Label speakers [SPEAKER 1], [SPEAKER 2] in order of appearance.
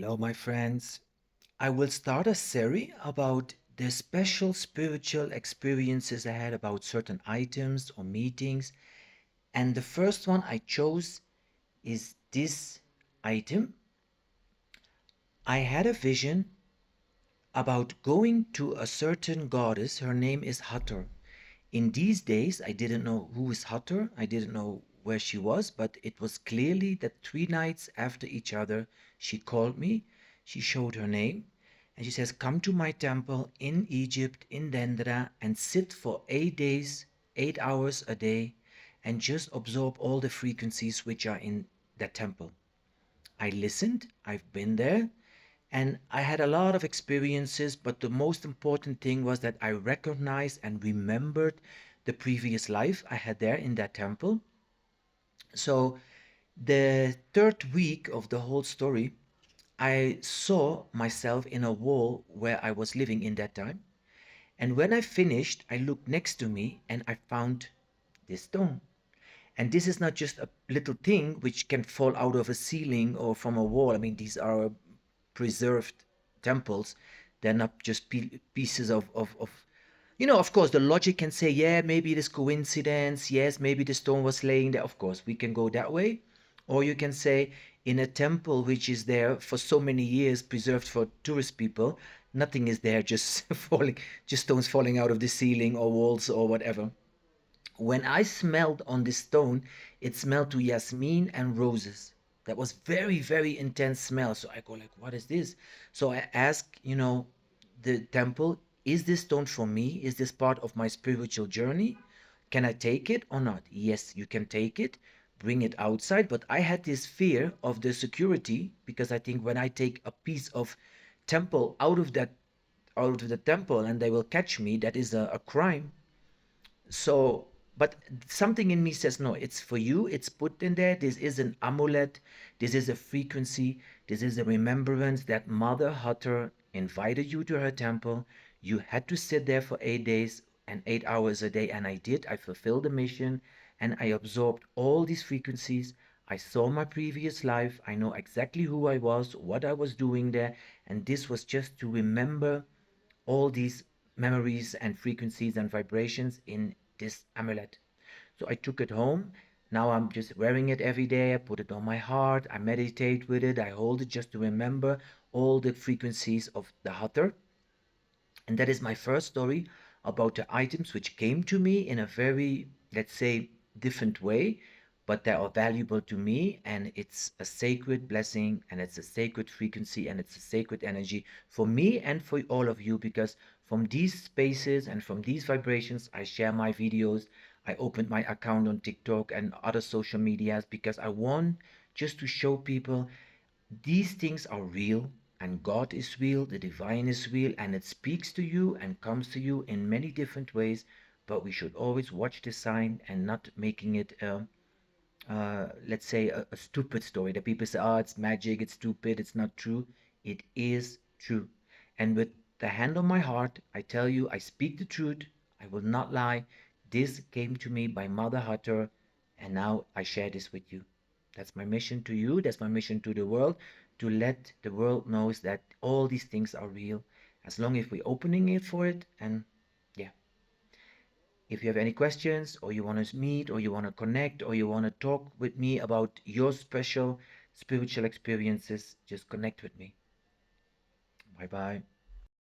[SPEAKER 1] Hello, my friends. I will start a series about the special spiritual experiences I had about certain items or meetings. And the first one I chose is this item. I had a vision about going to a certain goddess. Her name is Hathor. In these days, I didn't know who is Hathor. I didn't know where she was, but it was clearly that 3 nights after each other, she called me. She showed her name and she says, "Come to my temple in Egypt, in Dendra, and sit for 8 days, 8 hours a day, and just absorb all the frequencies which are in that temple." I listened, I've been there, and I had a lot of experiences, but the most important thing was that I recognized and remembered the previous life I had there in that temple. So, the third week of the whole story, I saw myself in a wall where I was living in that time. And when I finished, I looked next to me and I found this stone. And this is not just a little thing which can fall out of a ceiling or from a wall. I mean, these are preserved temples. They're not just pieces of, of course, the logic can say, yeah, maybe it is coincidence. Yes, maybe the stone was laying there. Of course, we can go that way. Or you can say, in a temple which is there for so many years, preserved for tourist people, nothing is there, just falling, just stones falling out of the ceiling or walls or whatever. When I smelled on this stone, it smelled to jasmine and roses. That was very, very intense smell. So I go like, what is this? So I ask, the temple, is this stone for me? Is this part of my spiritual journey? Can I take it or not? Yes, you can take it, bring it outside. But I had this fear of the security because I think when I take a piece of temple out of the temple and they will catch me, that is a crime. So, but something in me says, no, it's for you. It's put in there. This is an amulet. This is a frequency. This is a remembrance that Mother Hutter invited you to her temple. You had to sit there for 8 days and 8 hours a day. And I did. I fulfilled the mission and I absorbed all these frequencies. I saw my previous life. I know exactly who I was, what I was doing there. And this was just to remember all these memories and frequencies and vibrations in this amulet. So I took it home. Now I'm just wearing it every day. I put it on my heart. I meditate with it. I hold it just to remember all the frequencies of the Hathor. And that is my first story about the items which came to me in a very, let's say, different way, but they are valuable to me. And it's a sacred blessing and it's a sacred frequency and it's a sacred energy for me and for all of you because from these spaces and from these vibrations, I share my videos. I opened my account on TikTok and other social medias because I want just to show people these things are real, and God is real, the divine is real, and it speaks to you and comes to you in many different ways. But we should always watch the sign and not making it, let's say, a stupid story that people say, oh, it's magic, it's stupid, it's not true. It is true. And with the hand on my heart, I tell you, I speak the truth. I will not lie. This came to me by Mother Hutter, and now I share this with you. That's my mission to you. That's my mission to the world, to let the world knows that all these things are real. As long as we're opening it for it, and yeah. If you have any questions, or you want to meet, or you want to connect, or you want to talk with me about your special spiritual experiences, just connect with me. Bye bye.